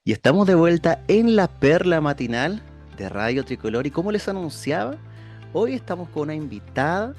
Y estamos de vuelta en la perla matinal de Radio Tricolor y como les anunciaba, hoy estamos con una invitada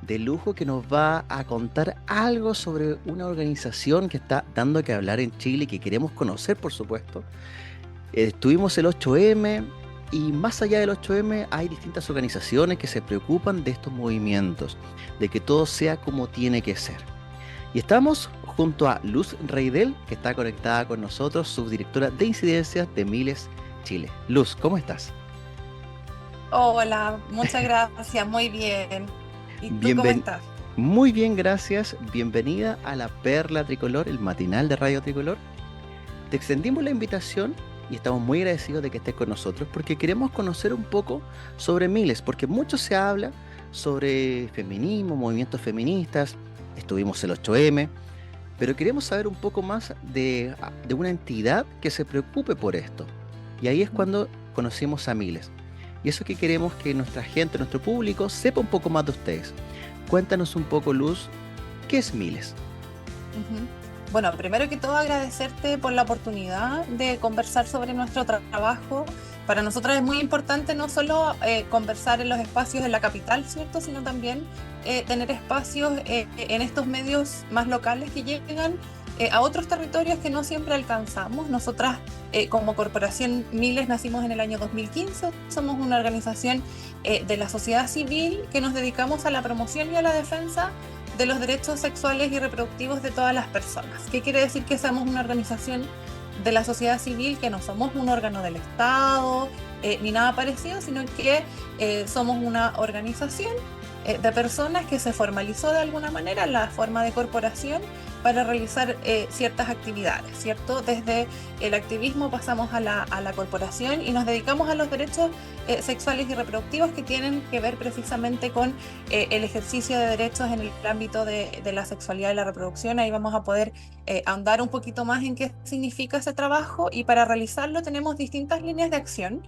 de lujo que nos va a contar algo sobre una organización que está dando que hablar en Chile y que queremos conocer, por supuesto. Estuvimos el 8M y más allá del 8M hay distintas organizaciones que se preocupan de estos movimientos, de que todo sea como tiene que ser. Y estamos junto a Luz Reidel, que está conectada con nosotros, subdirectora de incidencias de Miles Chile. Luz, ¿cómo estás? Hola, muchas gracias, muy bien. ¿Y tú cómo Bienven estás? Muy bien, gracias. Bienvenida a la Perla Tricolor, el matinal de Radio Tricolor. Te extendimos la invitación y estamos muy agradecidos de que estés con nosotros porque queremos conocer un poco sobre Miles, porque mucho se habla sobre feminismo, movimientos feministas. Estuvimos el 8M. Pero queremos saber un poco más de una entidad que se preocupe por esto. Y ahí es cuando conocimos a Miles. Y eso que queremos que nuestra gente, nuestro público, sepa un poco más de ustedes. Cuéntanos un poco, Luz, ¿qué es Miles? Ujú. Bueno, primero que todo agradecerte por la oportunidad de conversar sobre nuestro trabajo. Para nosotros es muy importante no solo conversar en los espacios de la capital, ¿cierto? Sino también tener espacios en estos medios más locales que llegan a otros territorios que no siempre alcanzamos. Nosotras, como Corporación Miles, nacimos en el año 2015. Somos una organización de la sociedad civil que nos dedicamos a la promoción y a la defensa de los derechos sexuales y reproductivos de todas las personas. ¿Qué quiere decir que seamos una organización de la sociedad civil, que no somos un órgano del Estado ni nada parecido, sino que somos una organización de personas que se formalizó de alguna manera en la forma de corporación para realizar ciertas actividades, ¿cierto? Desde el activismo pasamos a la corporación y nos dedicamos a los derechos sexuales y reproductivos que tienen que ver precisamente con el ejercicio de derechos en el ámbito de la sexualidad y la reproducción. Ahí vamos a poder ahondar un poquito más en qué significa ese trabajo y para realizarlo tenemos distintas líneas de acción.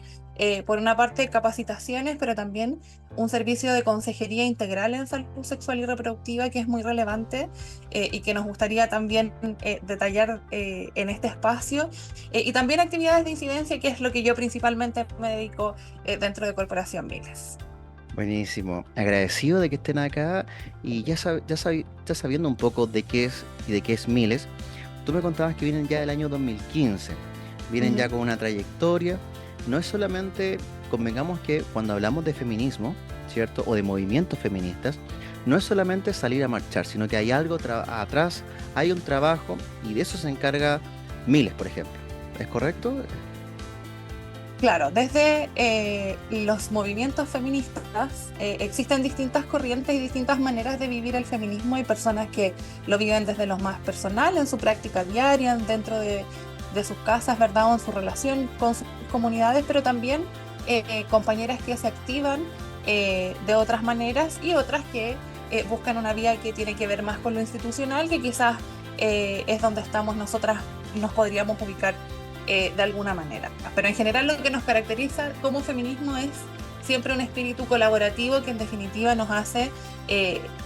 Por una parte, capacitaciones, pero también un servicio de consejería integral en salud sexual y reproductiva que es muy relevante y que nos gustaría también detallar en este espacio. Y también actividades de incidencia, que es lo que yo principalmente me dedico dentro de Corporación Miles. Buenísimo. Agradecido de que estén acá y ya sabiendo un poco de qué es y de qué es Miles, tú me contabas que vienen ya del año 2015, vienen ya Ujú. con una trayectoria. No es solamente, convengamos que cuando hablamos de feminismo, ¿cierto? O de movimientos feministas, no es solamente salir a marchar, sino que hay algo atrás, hay un trabajo y de eso se encarga Miles, por ejemplo. ¿Es correcto? Claro, desde los movimientos feministas existen distintas corrientes y distintas maneras de vivir el feminismo. Hay personas que lo viven desde lo más personal, en su práctica diaria, dentro de sus casas, ¿verdad? O en su relación con sus comunidades, pero también compañeras que se activan de otras maneras y otras que buscan una vía que tiene que ver más con lo institucional, que quizás es donde estamos nosotras, nos podríamos ubicar de alguna manera. Pero en general lo que nos caracteriza como feminismo es siempre un espíritu colaborativo que en definitiva nos hace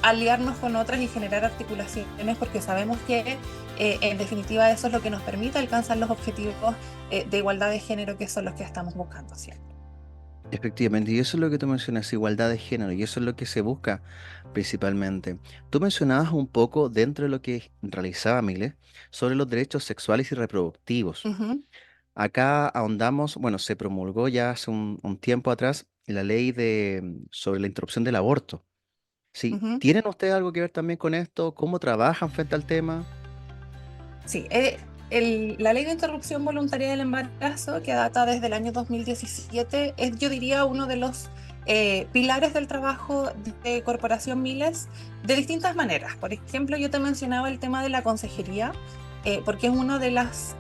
aliarnos con otras y generar articulaciones porque sabemos que en definitiva eso es lo que nos permite alcanzar los objetivos de igualdad de género que son los que estamos buscando, ¿cierto? Efectivamente, y eso es lo que tú mencionas, igualdad de género, y eso es lo que se busca principalmente. Tú mencionabas un poco dentro de lo que realizaba Miles sobre los derechos sexuales y reproductivos. Ujú, Acá ahondamos, bueno, se promulgó ya hace un tiempo atrás la ley sobre la interrupción del aborto. Sí, ujú. ¿tienen ustedes algo que ver también con esto? ¿Cómo trabajan frente al tema? Sí, la ley de interrupción voluntaria del embarazo, que data desde el año 2017, es, yo diría, uno de los pilares del trabajo de Corporación Miles de distintas maneras. Por ejemplo, yo te mencionaba el tema de la consejería, porque es una de las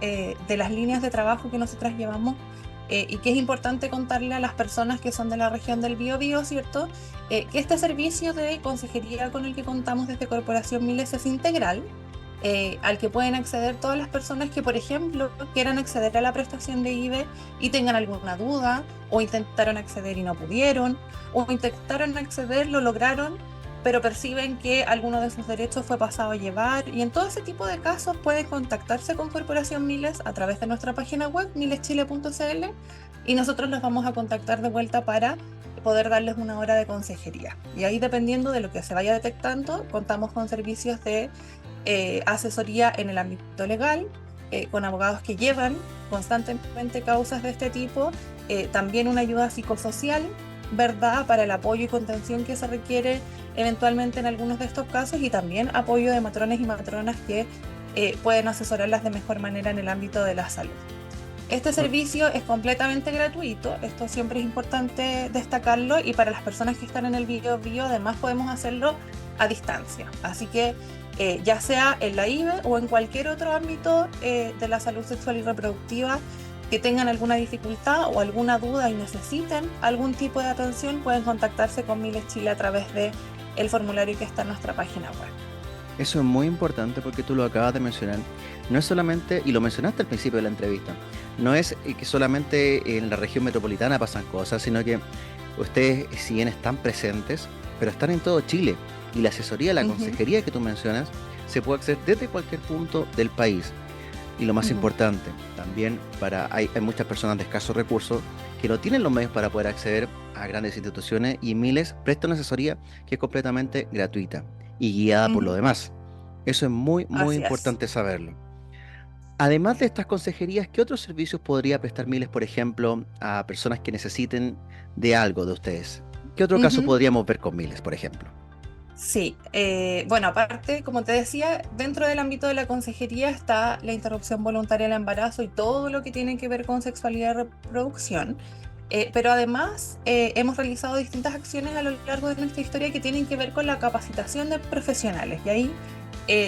líneas de trabajo que nosotras llevamos y que es importante contarle a las personas que son de la región del Biobío, ¿cierto? Que este servicio de consejería con el que contamos desde Corporación Miles es integral al que pueden acceder todas las personas que, por ejemplo, quieran acceder a la prestación de IVE y tengan alguna duda, o intentaron acceder y no pudieron, o intentaron acceder, lo lograron, pero perciben que alguno de sus derechos fue pasado a llevar. Y en todo ese tipo de casos pueden contactarse con Corporación Miles a través de nuestra página web, mileschile.cl, y nosotros los vamos a contactar de vuelta para poder darles una hora de consejería. Y ahí, dependiendo de lo que se vaya detectando, contamos con servicios de asesoría en el ámbito legal, con abogados que llevan constantemente causas de este tipo, también una ayuda psicosocial, ¿verdad?, para el apoyo y contención que se requiere eventualmente en algunos de estos casos, y también apoyo de matrones y matronas que pueden asesorarlas de mejor manera en el ámbito de la salud. Este servicio es completamente gratuito, esto siempre es importante destacarlo, y para las personas que están en el Bio además podemos hacerlo a distancia. Así que ya sea en la IBE o en cualquier otro ámbito de la salud sexual y reproductiva, que tengan alguna dificultad o alguna duda y necesiten algún tipo de atención, pueden contactarse con Miles Chile a través del formulario que está en nuestra página web. Eso es muy importante porque tú lo acabas de mencionar. No es solamente, y lo mencionaste al principio de la entrevista, no es que solamente en la región metropolitana pasan cosas, sino que ustedes, si bien están presentes, pero están en todo Chile. Y la asesoría, la consejería que tú mencionas, se puede acceder desde cualquier punto del país. Y lo más importante, también hay muchas personas de escasos recursos que no tienen los medios para poder acceder a grandes instituciones, y Miles presta una asesoría que es completamente gratuita y guiada por lo demás. Eso es muy, muy Así es. importante saberlo. Además de estas consejerías, ¿qué otros servicios podría prestar Miles, por ejemplo, a personas que necesiten de algo de ustedes? ¿Qué otro caso podríamos ver con Miles, por ejemplo? Sí, bueno, aparte, como te decía, dentro del ámbito de la consejería está la interrupción voluntaria del embarazo y todo lo que tiene que ver con sexualidad y reproducción. Pero además hemos realizado distintas acciones a lo largo de nuestra historia que tienen que ver con la capacitación de profesionales. Y ahí,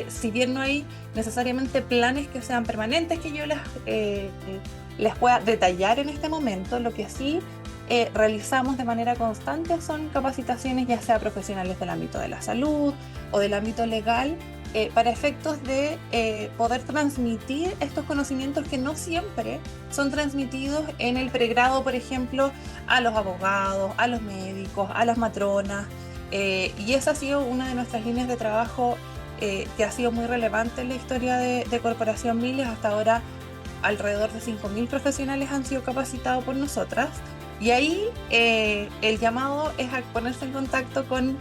si bien no hay necesariamente planes que sean permanentes que yo les pueda detallar en este momento, lo que sí realizamos de manera constante son capacitaciones, ya sea profesionales del ámbito de la salud o del ámbito legal, para efectos de poder transmitir estos conocimientos que no siempre son transmitidos en el pregrado, por ejemplo, a los abogados, a los médicos, a las matronas, y esa ha sido una de nuestras líneas de trabajo que ha sido muy relevante en la historia de Corporación Miles. Hasta ahora alrededor de 5.000 profesionales han sido capacitados por nosotras. Y ahí el llamado es a ponerse en contacto con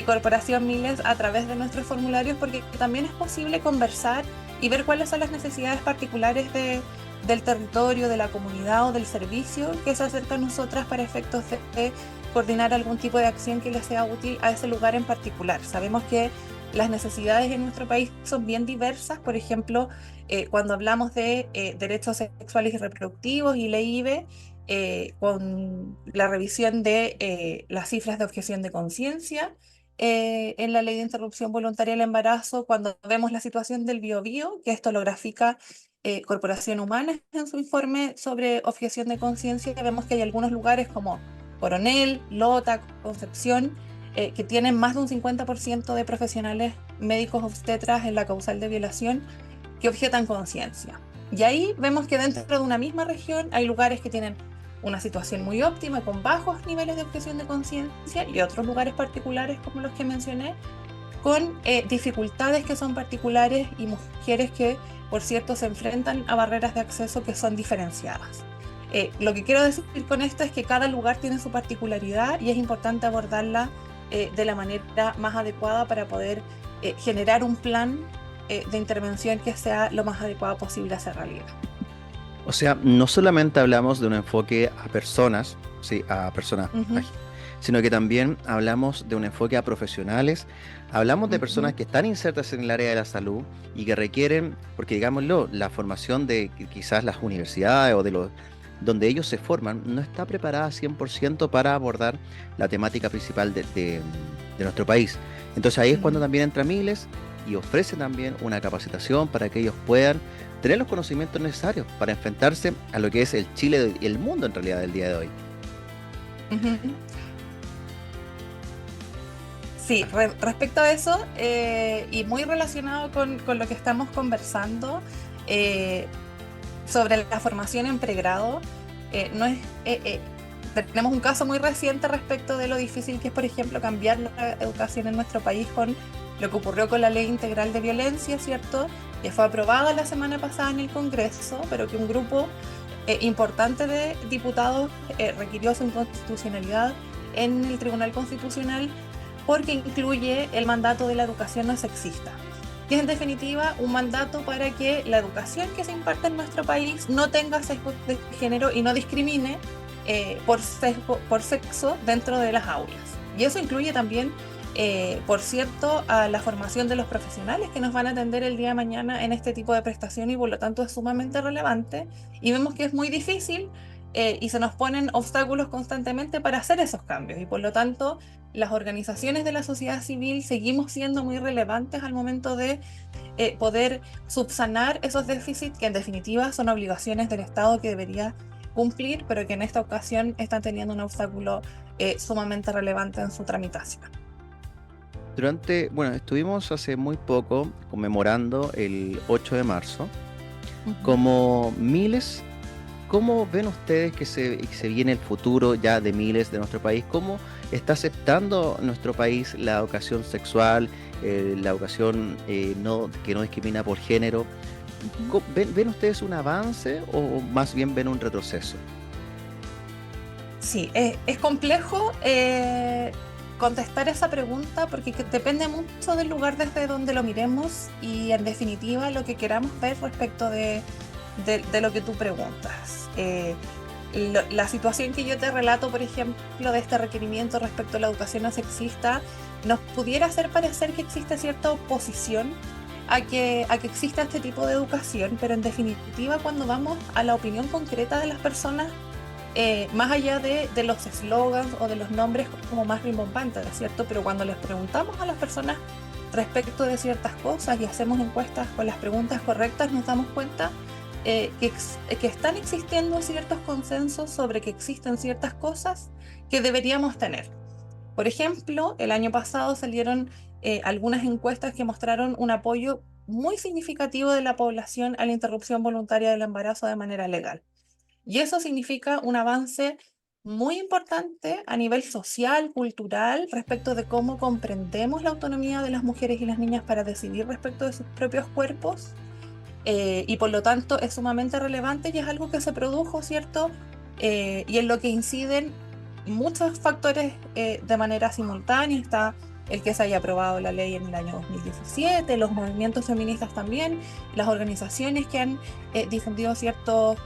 Corporación Miles a través de nuestros formularios, porque también es posible conversar y ver cuáles son las necesidades particulares del territorio, de la comunidad o del servicio que se acerca a nosotras para efectos de coordinar algún tipo de acción que les sea útil a ese lugar en particular. Sabemos que las necesidades en nuestro país son bien diversas. Por ejemplo, cuando hablamos de derechos sexuales y reproductivos y ley IBE, con la revisión de las cifras de objeción de conciencia en la ley de interrupción voluntaria del embarazo, cuando vemos la situación del Biobío, que esto lo grafica Corporación Humana en su informe sobre objeción de conciencia, vemos que hay algunos lugares como Coronel, Lota, Concepción, que tienen más de un 50% de profesionales médicos obstetras en la causal de violación que objetan conciencia. Y ahí vemos que dentro de una misma región hay lugares que tienen una situación muy óptima con bajos niveles de objeción de conciencia, y otros lugares particulares como los que mencioné con dificultades que son particulares, y mujeres que, por cierto, se enfrentan a barreras de acceso que son diferenciadas. Lo que quiero decir con esto es que cada lugar tiene su particularidad y es importante abordarla de la manera más adecuada para poder generar un plan de intervención que sea lo más adecuado posible a hacer realidad. O sea, no solamente hablamos de un enfoque a personas, sí, a personas, sino que también hablamos de un enfoque a profesionales, hablamos de personas que están insertas en el área de la salud y que requieren, porque digámoslo, la formación de quizás las universidades o de los donde ellos se forman no está preparada 100% para abordar la temática principal de nuestro país. Entonces ahí es cuando también entra Miles y ofrece también una capacitación para que ellos puedan tener los conocimientos necesarios para enfrentarse a lo que es el Chile y el mundo en realidad del día de hoy. Sí, respecto a eso, y muy relacionado con lo que estamos conversando, sobre la formación en pregrado, no es, tenemos un caso muy reciente respecto de lo difícil que es, por ejemplo, cambiar la educación en nuestro país con lo que ocurrió con la Ley Integral de Violencia, ¿cierto? Que fue aprobada la semana pasada en el Congreso, pero que un grupo importante de diputados requirió su inconstitucionalidad en el Tribunal Constitucional porque incluye el mandato de la educación no sexista, que es en definitiva un mandato para que la educación que se imparte en nuestro país no tenga sesgo de género y no discrimine por sexo dentro de las aulas. Y eso incluye también, por cierto, a la formación de los profesionales que nos van a atender el día de mañana en este tipo de prestación y por lo tanto es sumamente relevante y vemos que es muy difícil y se nos ponen obstáculos constantemente para hacer esos cambios y por lo tanto las organizaciones de la sociedad civil seguimos siendo muy relevantes al momento de poder subsanar esos déficits que en definitiva son obligaciones del Estado que debería cumplir, pero que en esta ocasión están teniendo un obstáculo sumamente relevante en su tramitación. Bueno, estuvimos hace muy poco conmemorando el 8 de marzo. Como miles, ¿cómo ven ustedes que se viene el futuro ya de miles de nuestro país? ¿Cómo está aceptando nuestro país la educación sexual, la educación que no discrimina por género? ¿Ven ustedes un avance o más bien ven un retroceso? Sí, es complejo contestar esa pregunta porque depende mucho del lugar desde donde lo miremos y en definitiva lo que queramos ver respecto de lo que tú preguntas. La situación que yo te relato, por ejemplo, de este requerimiento respecto a la educación no sexista, nos pudiera hacer parecer que existe cierta oposición a que exista este tipo de educación, pero en definitiva cuando vamos a la opinión concreta de las personas, más allá de los eslogans o de los nombres como más rimbombantes, ¿cierto? Pero cuando les preguntamos a las personas respecto de ciertas cosas y hacemos encuestas con las preguntas correctas, nos damos cuenta que están existiendo ciertos consensos sobre que existen ciertas cosas que deberíamos tener. Por ejemplo, el año pasado salieron algunas encuestas que mostraron un apoyo muy significativo de la población a la interrupción voluntaria del embarazo de manera legal. Y eso significa un avance muy importante a nivel social, cultural, respecto de cómo comprendemos la autonomía de las mujeres y las niñas para decidir respecto de sus propios cuerpos. Y por lo tanto es sumamente relevante y es algo que se produjo, ¿cierto? Y en lo que inciden muchos factores de manera simultánea. Está el que se haya aprobado la ley en el año 2017, los movimientos feministas también, las organizaciones que han difundido ciertos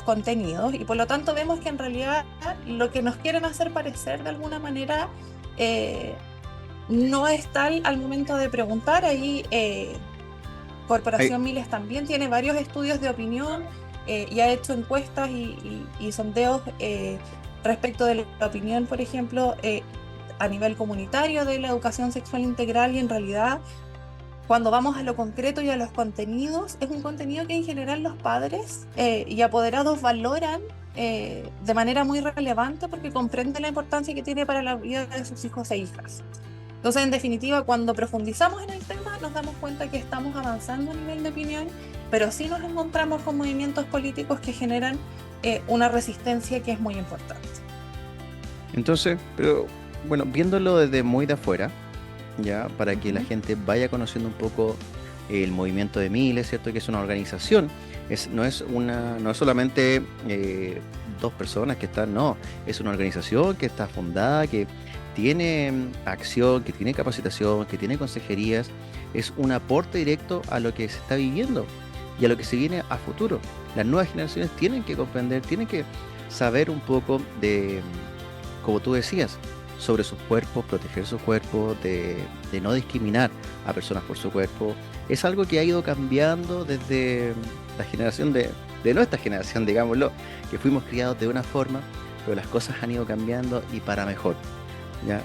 contenidos y por lo tanto vemos que en realidad lo que nos quieren hacer parecer de alguna manera no es tal al momento de preguntar. Ahí Corporación Miles también tiene varios estudios de opinión y ha hecho encuestas y sondeos respecto de la opinión, por ejemplo, a nivel comunitario de la educación sexual integral y en realidad cuando vamos a lo concreto y a los contenidos, es un contenido que en general los padres y apoderados valoran de manera muy relevante porque comprenden la importancia que tiene para la vida de sus hijos e hijas. Entonces, en definitiva, cuando profundizamos en el tema, nos damos cuenta que estamos avanzando a nivel de opinión, pero sí nos encontramos con movimientos políticos que generan una resistencia que es muy importante. Entonces, pero bueno, viéndolo desde muy de afuera, ya, para que la gente vaya conociendo un poco el movimiento de Miles, ¿cierto? Que es una organización, no es solamente dos personas que están, no, es una organización que está fundada, que tiene acción, que tiene capacitación, que tiene consejerías, es un aporte directo a lo que se está viviendo y a lo que se viene a futuro. Las nuevas generaciones tienen que comprender, tienen que saber un poco de, como tú decías, sobre sus cuerpos, proteger su cuerpo, de no discriminar a personas por su cuerpo. Es algo que ha ido cambiando desde la generación de nuestra generación, digámoslo, que fuimos criados de una forma, pero las cosas han ido cambiando y para mejor. ¿Ya?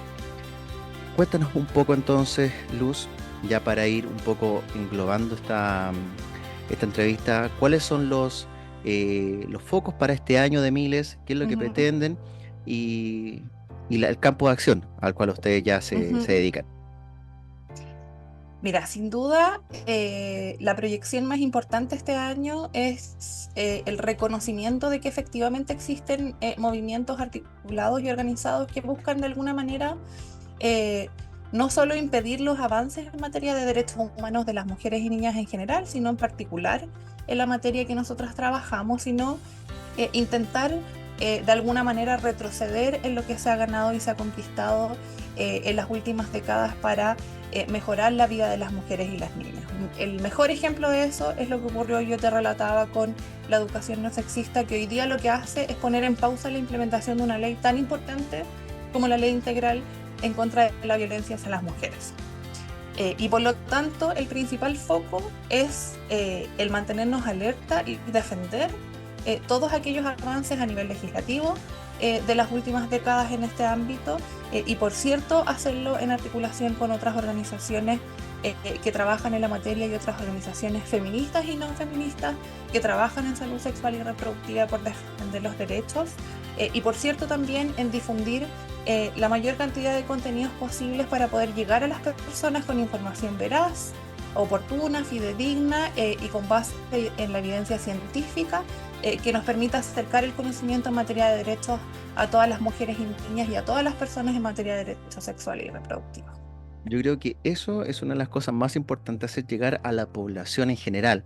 Cuéntanos un poco entonces, Luz, ya para ir un poco englobando esta entrevista, ¿cuáles son los focos para este año de Miles? ¿Qué es lo que pretenden? Y el campo de acción al cual ustedes ya se dedican. Mira, sin duda, la proyección más importante este año es el reconocimiento de que efectivamente existen movimientos articulados y organizados que buscan de alguna manera eh, no solo impedir los avances en materia de derechos humanos de las mujeres y niñas en general, sino en particular en la materia que nosotras trabajamos, sino intentar de alguna manera retroceder en lo que se ha ganado y se ha conquistado en las últimas décadas para mejorar la vida de las mujeres y las niñas. El mejor ejemplo de eso es lo que ocurrió, yo te relataba, con la educación no sexista, que hoy día lo que hace es poner en pausa la implementación de una ley tan importante como la ley integral en contra de la violencia hacia las mujeres. Y por lo tanto, el principal foco es el mantenernos alerta y defender todos aquellos avances a nivel legislativo de las últimas décadas en este ámbito y, por cierto, hacerlo en articulación con otras organizaciones que trabajan en la materia y otras organizaciones feministas y no feministas que trabajan en salud sexual y reproductiva por defender los derechos y, por cierto, también en difundir la mayor cantidad de contenidos posibles para poder llegar a las personas con información veraz, oportuna, fidedigna y con base en la evidencia científica que nos permita acercar el conocimiento en materia de derechos a todas las mujeres y niñas y a todas las personas en materia de derechos sexuales y reproductivos. Yo creo que eso es una de las cosas más importantes, hacer llegar a la población en general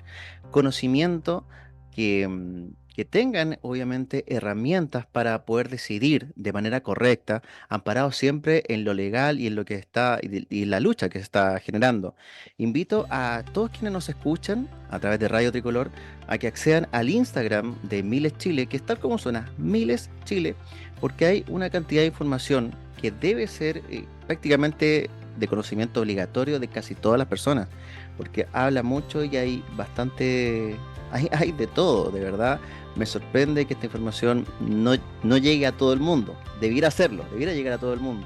conocimiento que tengan obviamente herramientas para poder decidir de manera correcta, amparado siempre en lo legal y en lo que está y la lucha que se está generando. Invito a todos quienes nos escuchan a través de Radio Tricolor a que accedan al Instagram de Miles Chile, que es tal como suena, Miles Chile, porque hay una cantidad de información que debe ser prácticamente de conocimiento obligatorio de casi todas las personas, porque habla mucho y hay bastante, hay de todo, de verdad. Me sorprende que esta información no llegue a todo el mundo. Debiera hacerlo, debiera llegar a todo el mundo.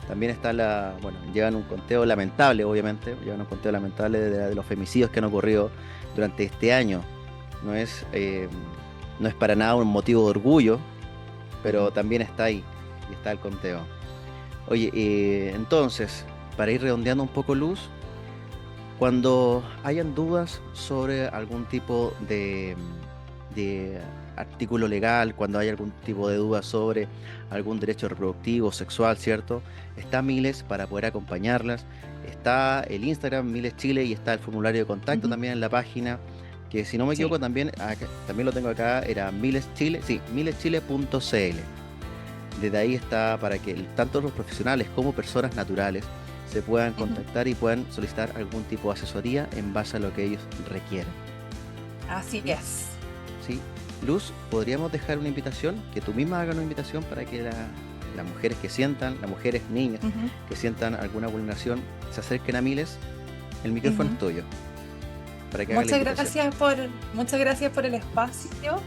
También está bueno, llevan un conteo lamentable, obviamente, llevan un conteo lamentable de los femicidios que han ocurrido durante este año. No es, eh, no es para nada un motivo de orgullo, pero también está ahí, y está el conteo. Oye, entonces, para ir redondeando un poco, Luz, cuando hayan dudas sobre algún tipo de artículo legal, cuando hay algún tipo de duda sobre algún derecho reproductivo, sexual, ¿cierto? Está Miles para poder acompañarlas. Está el Instagram Miles Chile y está el formulario de contacto Ujú. también en la página, que si no me Sí. equivoco también, también lo tengo acá, era Miles Chile, sí, mileschile.cl. Desde ahí está para que tanto los profesionales como personas naturales se puedan Ujú. contactar y puedan solicitar algún tipo de asesoría en base a lo que ellos requieren. Así ¿Sí? es. ¿Sí? Luz, ¿podríamos dejar una invitación? Que tú misma hagas una invitación para que las mujeres que sientan, las mujeres, niñas, Ujú. que sientan alguna vulneración, se acerquen a Miles. El micrófono es Ujú. tuyo, para que haga la invitación. Muchas gracias por el espacio.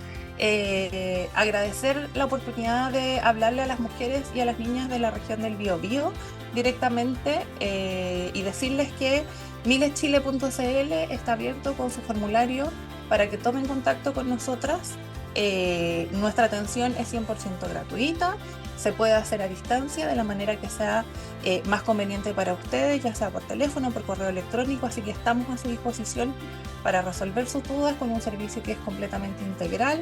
Agradecer la oportunidad de hablarle a las mujeres y a las niñas de la región del Biobío directamente y decirles que mileschile.cl está abierto con su formulario para que tomen contacto con nosotras. Nuestra atención es 100% gratuita, se puede hacer a distancia de la manera que sea más conveniente para ustedes, ya sea por teléfono, por correo electrónico, así que estamos a su disposición para resolver sus dudas con un servicio que es completamente integral,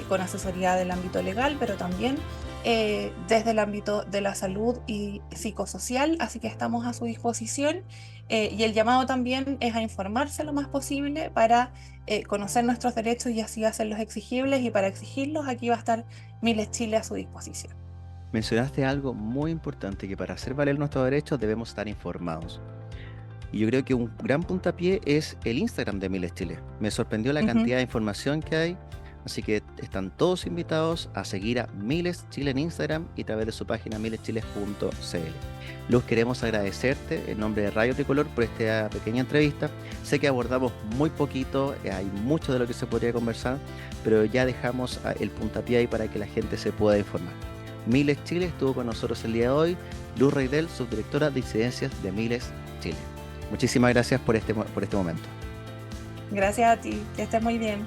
con asesoría del ámbito legal, pero también desde el ámbito de la salud y psicosocial, así que estamos a su disposición y el llamado también es a informarse lo más posible para conocer nuestros derechos y así hacerlos exigibles, y para exigirlos aquí va a estar Miles Chile a su disposición. Mencionaste algo muy importante, que para hacer valer nuestros derechos debemos estar informados. Y yo creo que un gran puntapié es el Instagram de Miles Chile. Me sorprendió la Ujú. cantidad de información que hay, así que están todos invitados a seguir a Miles Chile en Instagram y a través de su página mileschiles.cl. Luz, queremos agradecerte en nombre de Radio Tricolor por esta pequeña entrevista. Sé que abordamos muy poquito, hay mucho de lo que se podría conversar, pero ya dejamos el puntapié ahí para que la gente se pueda informar. Miles Chile estuvo con nosotros el día de hoy. Luz Reidel, subdirectora de incidencias de Miles Chile. Muchísimas gracias por este momento. Gracias a ti, que estés muy bien.